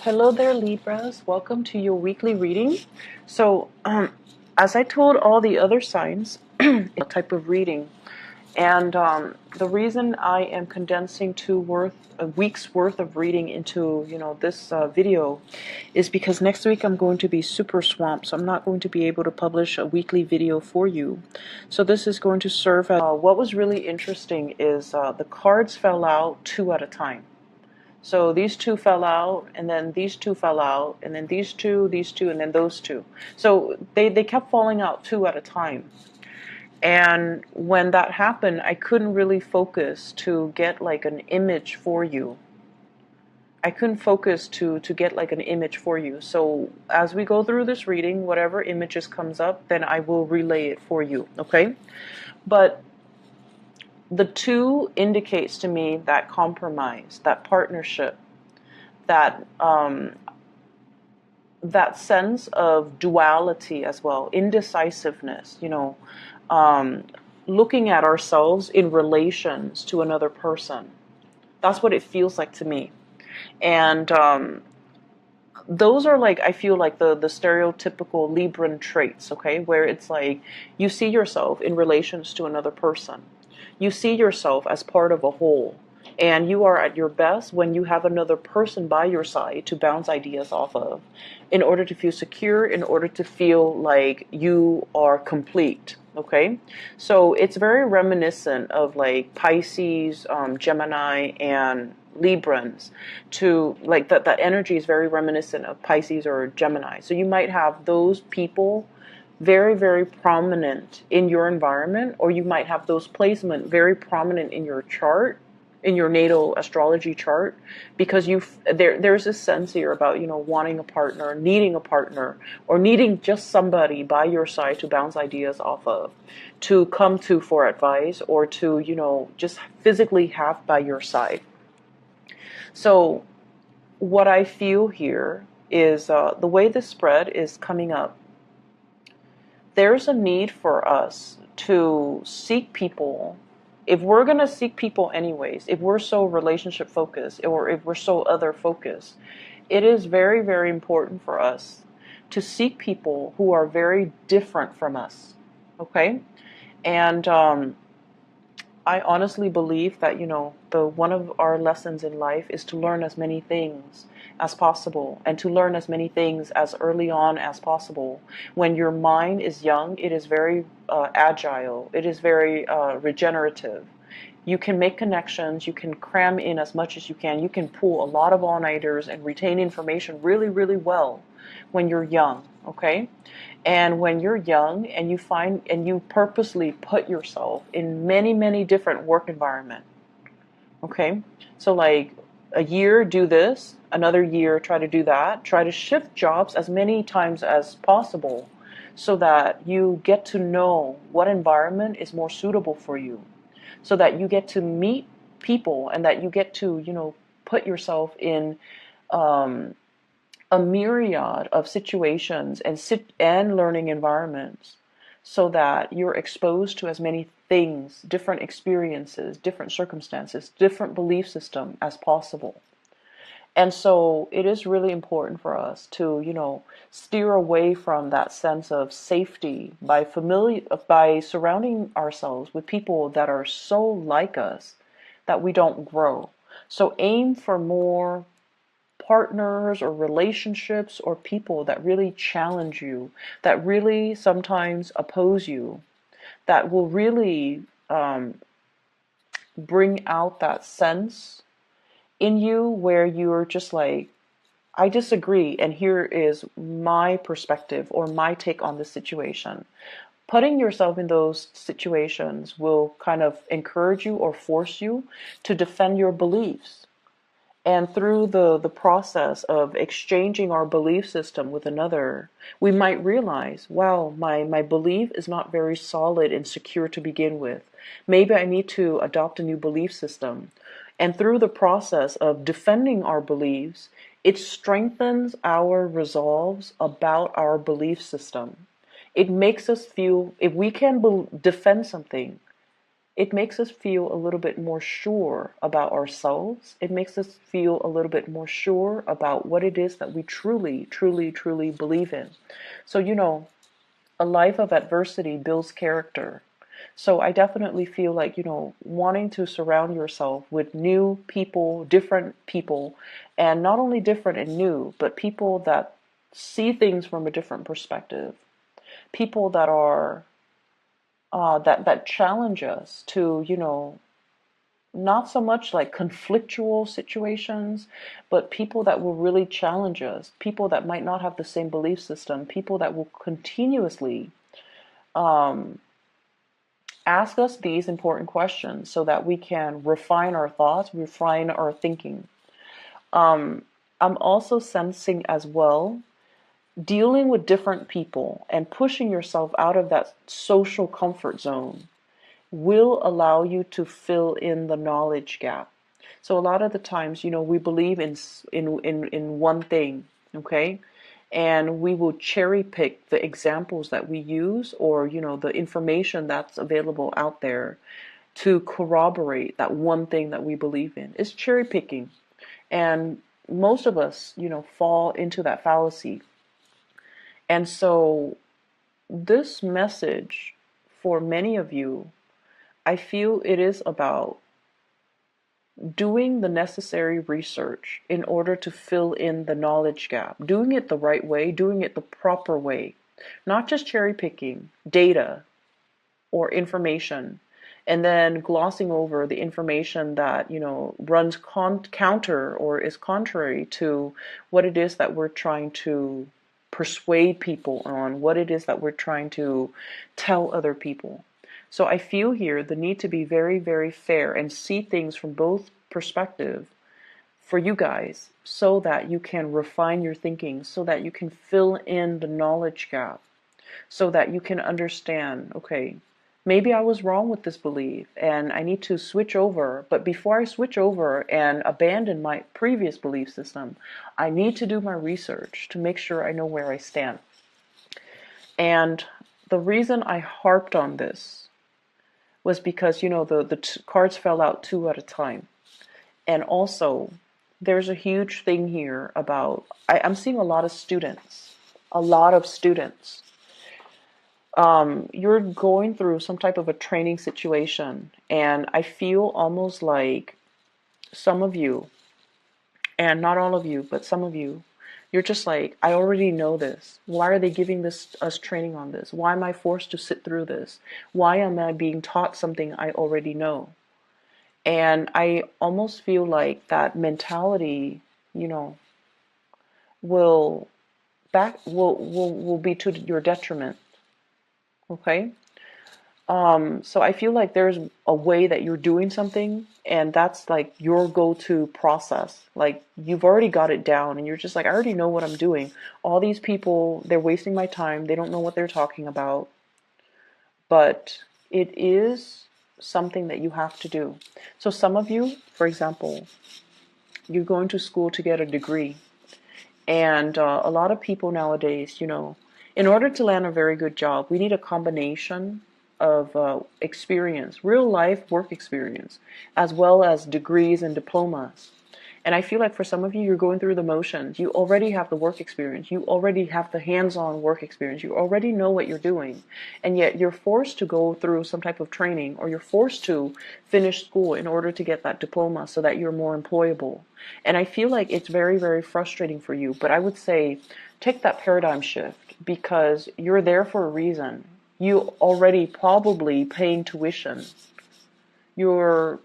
Hello there, Libras. Welcome to your weekly reading. So, as I told all the other signs, it's a type of reading, and the reason I am condensing a week's worth of reading into this video is because next week I'm going to be super swamped, so I'm not going to be able to publish a weekly video for you. So this is going to serve as what was really interesting is the cards fell out two at a time. So these two fell out, and then these two fell out, and then these two, and then those two. So they kept falling out two at a time. And when that happened, I couldn't really focus to get like an image for you. I couldn't focus to get like an image for you. So as we go through this reading, whatever images comes up, then I will relay it for you, okay? But the two indicates to me that compromise, that partnership, that that sense of duality as well, indecisiveness, looking at ourselves in relations to another person. That's what it feels like to me. And those are like, I feel like the stereotypical Libran traits, okay, where it's like you see yourself in relations to another person. You see yourself as part of a whole, and you are at your best when you have another person by your side to bounce ideas off of, in order to feel secure, in order to feel like you are complete, okay? So it's very reminiscent of like Pisces, Gemini, and Librans. To like that energy is very reminiscent of Pisces or Gemini. So you might have those people very, very prominent in your environment, or you might have those placement very prominent in your chart, in your natal astrology chart, because there's this sense here about wanting a partner, needing a partner, or needing just somebody by your side to bounce ideas off of, to come to for advice, or to just physically have by your side. So what I feel here is the way this spread is coming up, there's a need for us to seek people. If we're going to seek people anyways, if we're so relationship focused, or if we're so other focused, it is very, very important for us to seek people who are very different from us, okay? And I honestly believe that, the one of our lessons in life is to learn as many things as possible, and to learn as many things as early on as possible. When your mind is young, it is very agile. It is very regenerative. You can make connections. You can cram in as much as you can. You can pull a lot of all-nighters and retain information really, really well when you're young, okay? And when you're young and you purposely put yourself in many, many different work environments, okay? So like a year do this, another year try to do that, try to shift jobs as many times as possible, so that you get to know what environment is more suitable for you, so that you get to meet people, and that you get to put yourself in a myriad of situations and learning environments, so that you're exposed to as many things, different experiences, different circumstances, different belief system as possible. And so it is really important for us to steer away from that sense of safety by surrounding ourselves with people that are so like us that we don't grow. So aim for more partners or relationships or people that really challenge you, that really sometimes oppose you, that will really bring out that sense in you where you're just like, I disagree, and here is my perspective or my take on this situation. Putting yourself in those situations will kind of encourage you or force you to defend your beliefs. And through the process of exchanging our belief system with another, we might realize, wow, my belief is not very solid and secure to begin with. Maybe I need to adopt a new belief system. And through the process of defending our beliefs, it strengthens our resolves about our belief system. It makes us feel, if we can defend something, it makes us feel a little bit more sure about ourselves. It makes us feel a little bit more sure about what it is that we truly, truly, truly believe in. So, a life of adversity builds character. So I definitely feel like, wanting to surround yourself with new people, different people, and not only different and new, but people that see things from a different perspective. People that are that challenge us to, not so much like conflictual situations, but people that will really challenge us, people that might not have the same belief system, people that will continuously um, ask us these important questions so that we can refine our thoughts, refine our thinking. Um, I'm also sensing as well dealing with different people and pushing yourself out of that social comfort zone will allow you to fill in the knowledge gap. So a lot of the times, we believe in one thing, okay? And we will cherry pick the examples that we use, or the information that's available out there to corroborate that one thing that we believe in. It's cherry picking. And most of us, fall into that fallacy. And so this message for many of you, I feel it is about doing the necessary research in order to fill in the knowledge gap, doing it the right way, doing it the proper way, not just cherry picking data or information and then glossing over the information that, runs counter or is contrary to what it is that we're trying to persuade people on, what it is that we're trying to tell other people. So I feel here the need to be very, very fair and see things from both perspectives for you guys so that you can refine your thinking, so that you can fill in the knowledge gap, so that you can understand, okay, maybe I was wrong with this belief and I need to switch over. But before I switch over and abandon my previous belief system, I need to do my research to make sure I know where I stand. And the reason I harped on this was because, the cards fell out two at a time. And also, there's a huge thing here about, I'm seeing a lot of students, you're going through some type of a training situation, and I feel almost like some of you, and not all of you, but some of you, you're just like, I already know this. Why are they giving us training on this? Why am I forced to sit through this? Why am I being taught something I already know? And I almost feel like that mentality, will will be to your detriment. Okay? So I feel like there's a way that you're doing something, and that's like your go-to process. Like you've already got it down, and you're just like, I already know what I'm doing. All these people, they're wasting my time. They don't know what they're talking about. But it is something that you have to do. So some of you, for example, you're going to school to get a degree. And a lot of people nowadays, in order to land a very good job, we need a combination of experience, real life work experience, as well as degrees and diplomas. And I feel like for some of you, you're going through the motions. You already have the work experience. You already have the hands-on work experience. You already know what you're doing. And yet you're forced to go through some type of training, or you're forced to finish school in order to get that diploma so that you're more employable. And I feel like it's very, very frustrating for you. But I would say take that paradigm shift, because you're there for a reason. You already probably paying tuition. You're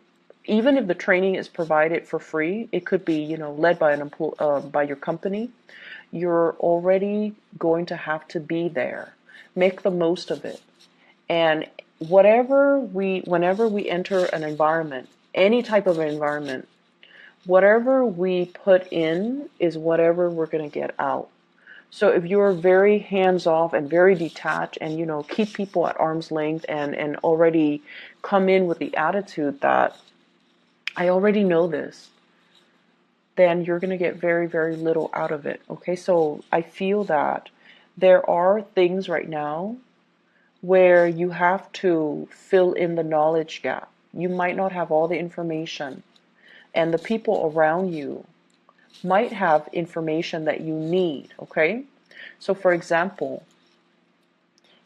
Even if the training is provided for free, it could be, led by by your company. You're already going to have to be there. Make the most of it. And whenever we enter an environment, any type of environment, whatever we put in is whatever we're going to get out. So if you're very hands off and very detached, and keep people at arm's length, and already come in with the attitude that I already know this, then you're going to get very, very little out of it. Okay, so I feel that there are things right now where you have to fill in the knowledge gap. You might not have all the information, and the people around you might have information that you need, okay? So for example,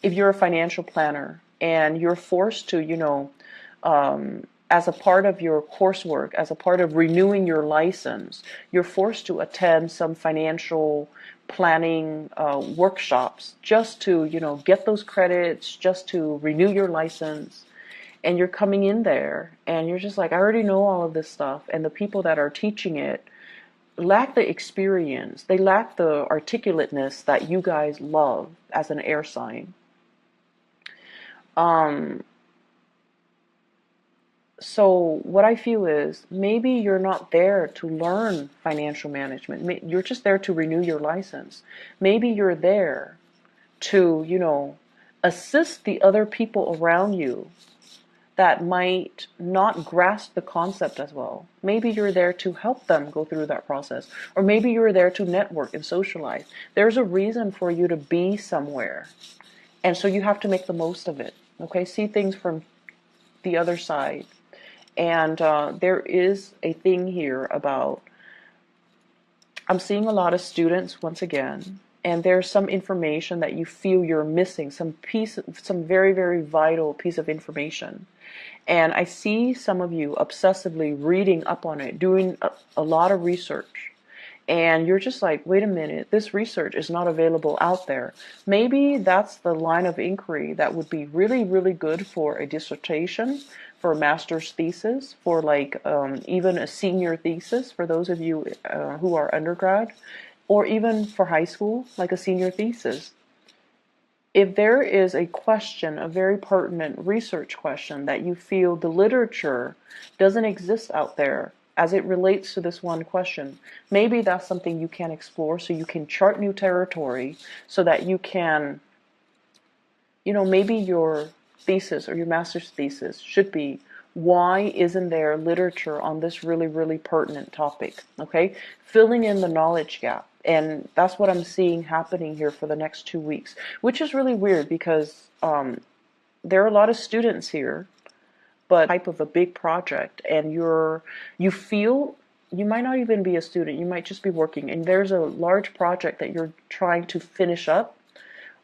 if you're a financial planner and you're forced to, as a part of your coursework, as a part of renewing your license, you're forced to attend some financial planning workshops just to, get those credits, just to renew your license. And you're coming in there and you're just like, I already know all of this stuff. And the people that are teaching it lack the experience. They lack the articulateness that you guys love as an air sign. So what I feel is maybe you're not there to learn financial management. You're just there to renew your license. Maybe you're there to, assist the other people around you that might not grasp the concept as well. Maybe you're there to help them go through that process. Or maybe you're there to network and socialize. There's a reason for you to be somewhere. And so you have to make the most of it. Okay, see things from the other side. And there is a thing here about, I'm seeing a lot of students once again, and there's some information that you feel you're missing, some very, very vital piece of information. And I see some of you obsessively reading up on it, doing a lot of research. And you're just like, wait a minute, this research is not available out there. Maybe that's the line of inquiry that would be really, really good for a dissertation, for a master's thesis, for like even a senior thesis for those of you who are undergrad, or even for high school, like a senior thesis. If there is a question, a very pertinent research question that you feel the literature doesn't exist out there as it relates to this one question, maybe that's something you can explore so you can chart new territory so that you can, maybe your thesis or your master's thesis should be, why isn't there literature on this really, really pertinent topic? Okay, filling in the knowledge gap. And that's what I'm seeing happening here for the next 2 weeks, which is really weird because there are a lot of students here, but type of a big project, and you feel you might not even be a student, you might just be working, and there's a large project that you're trying to finish up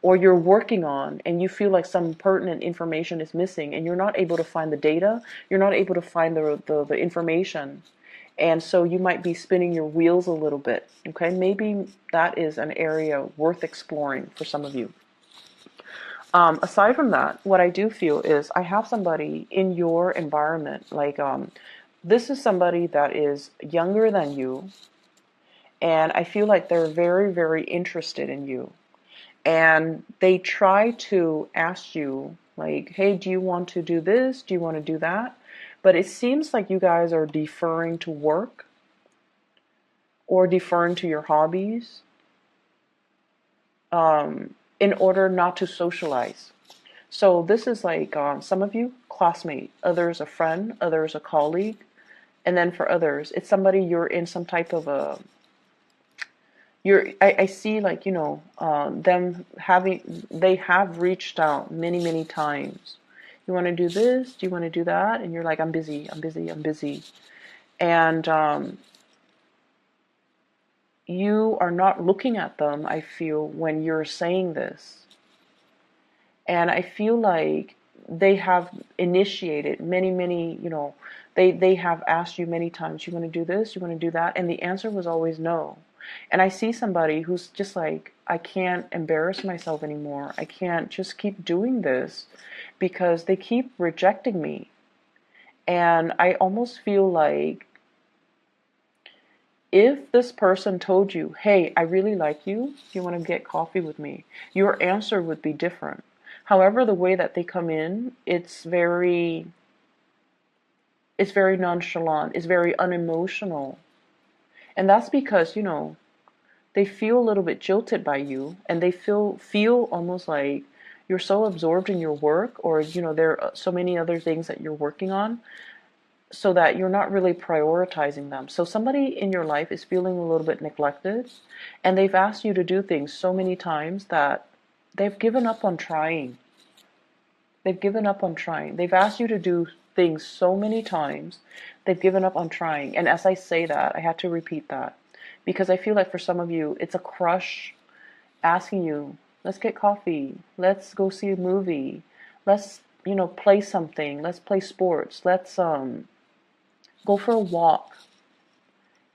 or you're working on, and you feel like some pertinent information is missing and you're not able to find the data, you're not able to find the information. And so you might be spinning your wheels a little bit, okay? Maybe that is an area worth exploring for some of you. Aside from that, what I do feel is I have somebody in your environment, like this is somebody that is younger than you, and I feel like they're very, very interested in you. And they try to ask you, like, hey, do you want to do this? Do you want to do that? But it seems like you guys are deferring to work or deferring to your hobbies in order not to socialize. So this is like some of you, classmate, others a friend, others a colleague, and then for others, it's somebody you're in some type of a, I see like, they have reached out many, many times. You want to do this? Do you want to do that? And you're like, I'm busy, I'm busy, I'm busy. And you are not looking at them, I feel, when you're saying this. And I feel like they have initiated many, they have asked you many times, you want to do this? You want to do that? And the answer was always no. And I see somebody who's just like, I can't embarrass myself anymore. I can't just keep doing this because they keep rejecting me. And I almost feel like if this person told you, hey, I really like you, you want to get coffee with me, your answer would be different. However, the way that they come in, it's very nonchalant, it's very unemotional. And that's because, they feel a little bit jilted by you, and they feel almost like you're so absorbed in your work, or, there are so many other things that you're working on, so that you're not really prioritizing them. So somebody in your life is feeling a little bit neglected, and they've asked you to do things so many times that they've given up on trying. They've given up on trying. They've asked you to do things so many times, they've given up on trying. And as I say that, I had to repeat that because I feel like for some of you, it's a crush asking you, let's get coffee, let's go see a movie, let's, play something, let's play sports, let's go for a walk.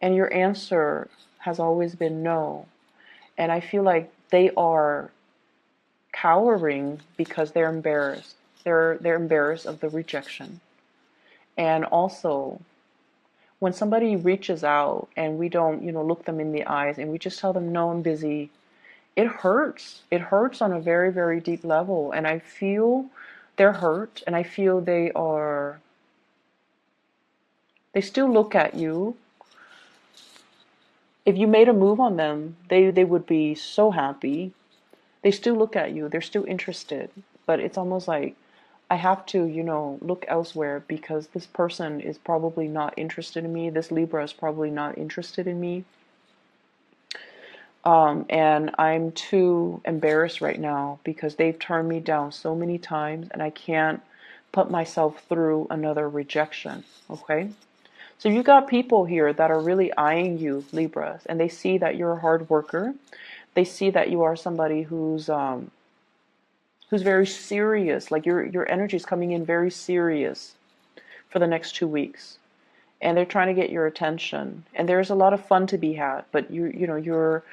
And your answer has always been no. And I feel like they are cowering because they're embarrassed. They're embarrassed of the rejection. And also, when somebody reaches out and we don't, look them in the eyes and we just tell them, no, I'm busy, it hurts. It hurts on a very, very deep level. And I feel they're hurt, and I feel they still look at you. If you made a move on them, they would be so happy. They still look at you. They're still interested. But it's almost like I have to, look elsewhere because this person is probably not interested in me. This Libra is probably not interested in me. And I'm too embarrassed right now because they've turned me down so many times and I can't put myself through another rejection. Okay? So you got people here that are really eyeing you, Libras, and they see that you're a hard worker. They see that you are somebody who's very serious. Like your energy is coming in very serious for the next 2 weeks, and they're trying to get your attention. And there's a lot of fun to be had, but you're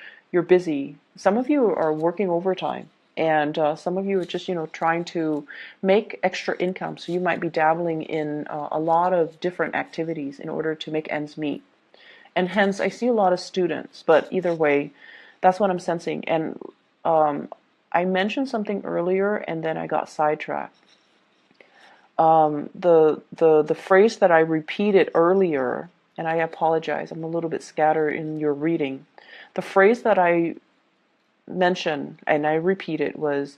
busy. Some of you are working overtime. And some of you are just, trying to make extra income. So you might be dabbling in a lot of different activities in order to make ends meet. And hence, I see a lot of students. But either way, that's what I'm sensing. And I mentioned something earlier, and then I got sidetracked. The phrase that I repeated earlier, and I apologize, I'm a little bit scattered in your reading. The phrase that I mention and I repeat it was,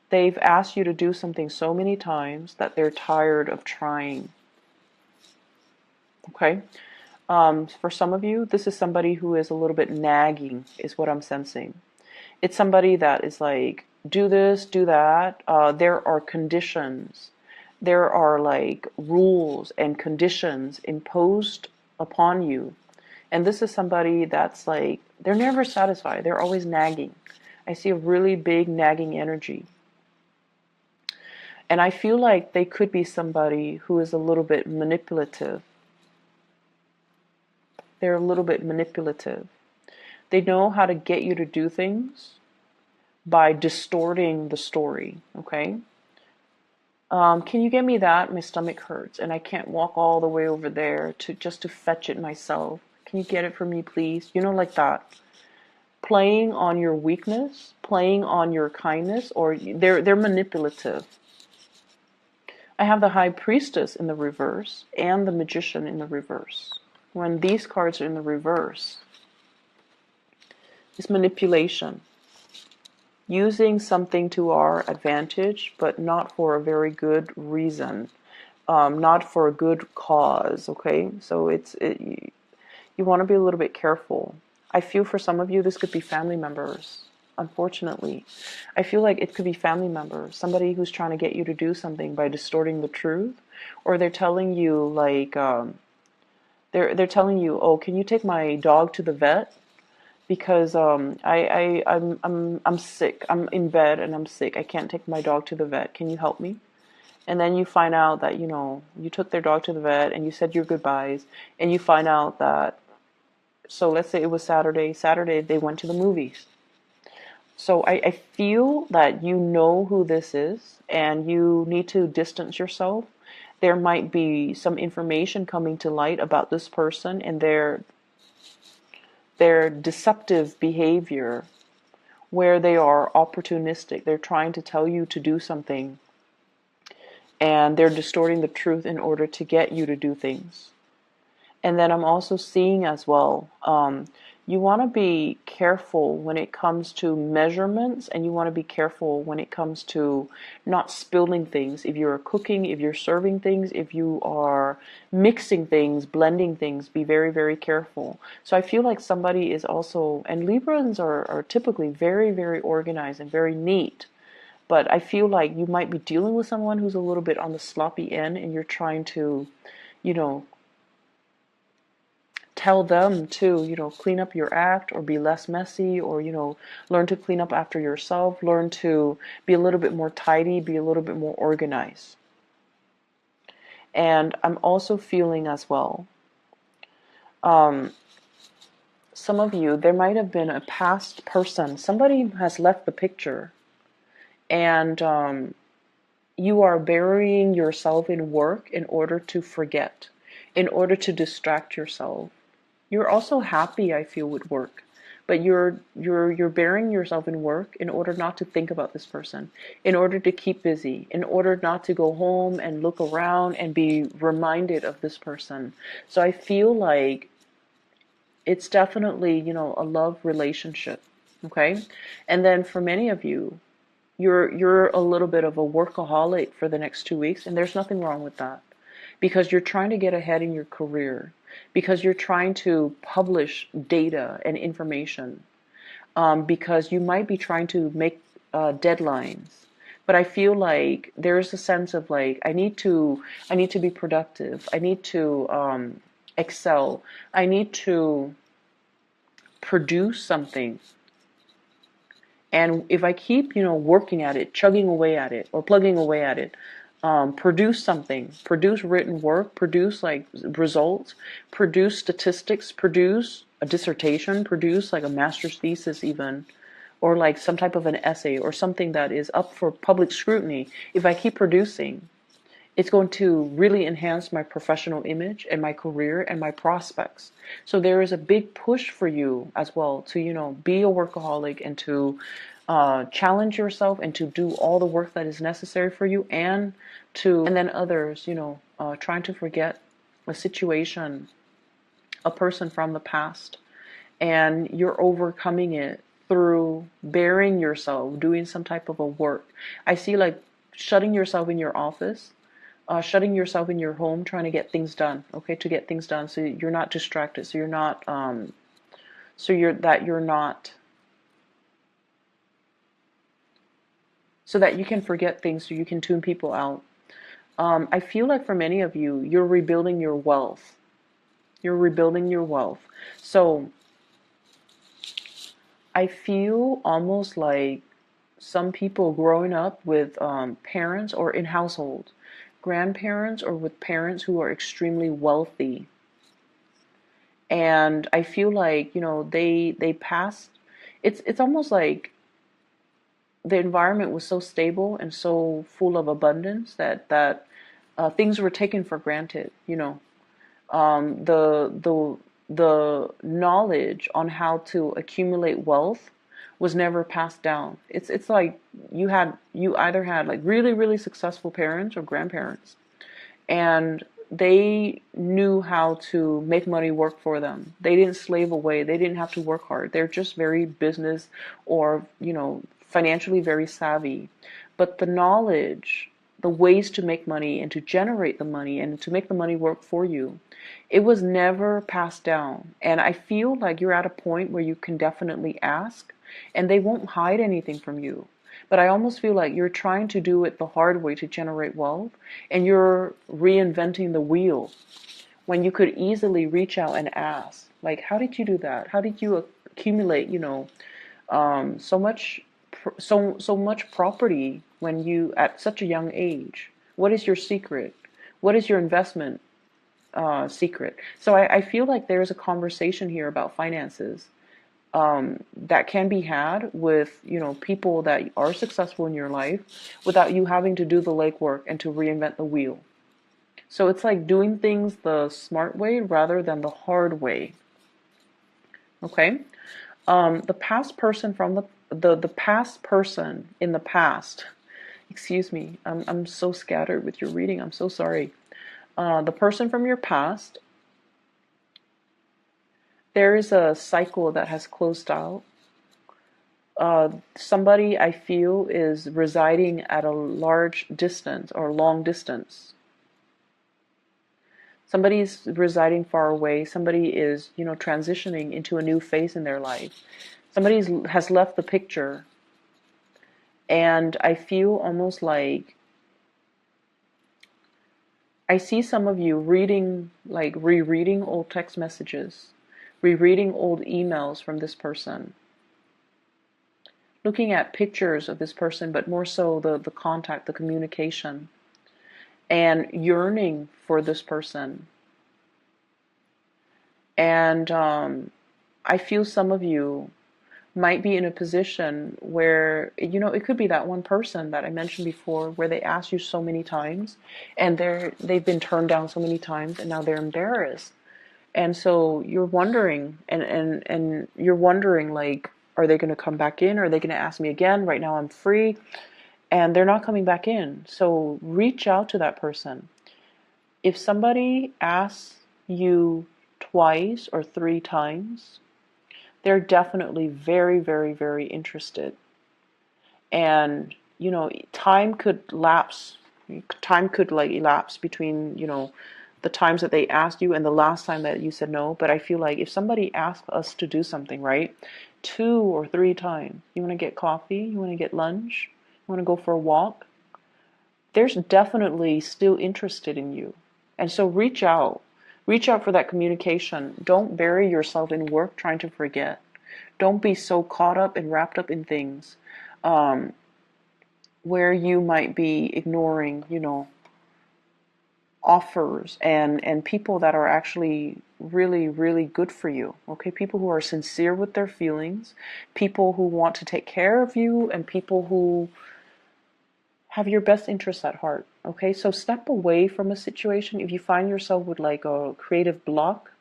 they've asked you to do something so many times that they're tired of trying. Okay? For some of you, this is somebody who is a little bit nagging, is what I'm sensing. It's somebody that is like, do this, do that. There are conditions. There are like rules and conditions imposed upon you. And this is somebody that's like, they're never satisfied. They're always nagging. I see a really big nagging energy. And I feel like they could be somebody who is a little bit manipulative. They're a little bit manipulative. They know how to get you to do things by distorting the story, okay? Can you get me that? My stomach hurts and I can't walk all the way over there just to fetch it myself. Can you get it for me, please? Like that. Playing on your weakness, playing on your kindness, or they're manipulative. I have the High Priestess in the reverse and the Magician in the reverse. When these cards are in the reverse, it's manipulation. Using something to our advantage, but not for a very good reason. Not for a good cause, okay? So you want to be a little bit careful. I feel for some of you, this could be family members, unfortunately. I feel like it could be family members, somebody who's trying to get you to do something by distorting the truth, or they're telling you like, they're telling you, oh, can you take my dog to the vet? Because I'm sick. I'm in bed and I'm sick. I can't take my dog to the vet. Can you help me? And then you find out that, you took their dog to the vet and you said your goodbyes, and you find out that, so let's say it was Saturday. Saturday, they went to the movies. So I feel that you know who this is and you need to distance yourself. There might be some information coming to light about this person and their deceptive behavior, where they are opportunistic. They're trying to tell you to do something and they're distorting the truth in order to get you to do things. And then I'm also seeing as well, you want to be careful when it comes to measurements, and you want to be careful when it comes to not spilling things. If you're cooking, if you're serving things, if you are mixing things, blending things, be very, very careful. So I feel like somebody is also, and Librans are typically very, very organized and very neat. But I feel like you might be dealing with someone who's a little bit on the sloppy end, and you're trying to, you know, tell them to, clean up your act or be less messy, or, learn to clean up after yourself, learn to be a little bit more tidy, be a little bit more organized. And I'm also feeling as well, some of you, there might have been a past person, somebody has left the picture, and you are burying yourself in work in order to forget, in order to distract yourself. You're also happy, I feel, with work, but you're burying yourself in work in order not to think about this person, in order to keep busy, in order not to go home and look around and be reminded of this person. So I feel like it's definitely, a love relationship, okay? And then for many of you, you're a little bit of a workaholic for the next 2 weeks, and there's nothing wrong with that, because you're trying to get ahead in your career, because you're trying to publish data and information, because you might be trying to make deadlines. But I feel like there's a sense of like, I need to be productive. I need to excel. I need to produce something. And if I keep, working at it, chugging away at it, or plugging away at it, produce something, produce written work, produce like results, produce statistics, produce a dissertation, produce like a master's thesis even, or like some type of an essay or something that is up for public scrutiny. If I keep producing, it's going to really enhance my professional image and my career and my prospects. So there is a big push for you as well to, be a workaholic and to challenge yourself and to do all the work that is necessary for you, and then others, trying to forget a situation, a person from the past, and you're overcoming it through burying yourself, doing some type of a work. I see like shutting yourself in your office, shutting yourself in your home, trying to get things done, okay, to get things done so you're not distracted, so you're not, so that you can forget things, so you can tune people out. I feel like for many of you, you're rebuilding your wealth. You're rebuilding your wealth. So I feel almost like some people growing up with parents or in households, grandparents, or with parents who are extremely wealthy. And I feel like, they passed, it's almost like the environment was so stable and so full of abundance that things were taken for granted. The knowledge on how to accumulate wealth was never passed down. It's like you either had like really, really successful parents or grandparents, and they knew how to make money work for them. They didn't slave away. They didn't have to work hard. They're just very business or, financially very savvy. But the knowledge, the ways to make money and to generate the money and to make the money work for you, it was never passed down. And I feel like you're at a point where you can definitely ask, and they won't hide anything from you. But I almost feel like you're trying to do it the hard way to generate wealth, and you're reinventing the wheel when you could easily reach out and ask, like, how did you do that? How did you accumulate, so much property when you at such a young age? What is your secret? What is your investment secret? So I feel like there's a conversation here about finances that can be had with, people that are successful in your life without you having to do the legwork and to reinvent the wheel. So it's like doing things the smart way rather than the hard way. Okay? The past person from the past person in the past, excuse me, I'm so scattered with your reading, I'm so sorry. The person from your past, there is a cycle that has closed out. Somebody, I feel, is residing at a large distance or long distance. Somebody's residing far away. Somebody is, transitioning into a new phase in their life. Somebody has left the picture, And I feel almost like I see some of you reading, like rereading old text messages, rereading old emails from this person, looking at pictures of this person, but more so the contact, the communication, and yearning for this person. And I feel some of you might be in a position where, you know, it could be that one person that I mentioned before where they asked you so many times and they've been turned down so many times and now they're embarrassed. And so you're wondering and you're wondering, like, are they going to come back in? Are they going to ask me again? Right now I'm free. And they're not coming back in. So reach out to that person. If somebody asks you twice or 3 times, they're definitely very, very, very interested. And, you know, time could lapse. Time could like elapse between, you know, the times that they asked you and the last time that you said no. But I feel like if somebody asks us to do something, right, 2 or 3 times, you want to get coffee, you want to get lunch, you want to go for a walk, there's definitely still interested in you. And so reach out. Reach out for that communication. Don't bury yourself in work trying to forget. Don't be so caught up and wrapped up in things where you might be ignoring, you know, offers and people that are actually really, really good for you. Okay, people who are sincere with their feelings, people who want to take care of you, and people who have your best interests at heart. Okay, so step away from a situation if you find yourself with like a creative block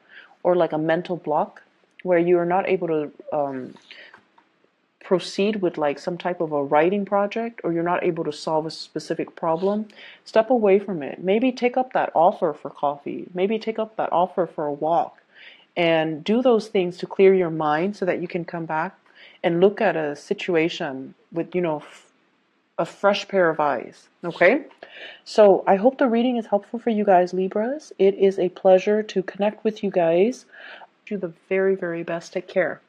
or like a mental block where you are not able to proceed with like some type of a writing project, or you're not able to solve a specific problem. Step away from it. Maybe take up that offer for coffee. Maybe take up that offer for a walk and do those things to clear your mind so that you can come back and look at a situation with, you know, a fresh pair of eyes. Okay? So I hope the reading is helpful for you guys, Libras. It is a pleasure to connect with you guys. Do the very, very best. Take care.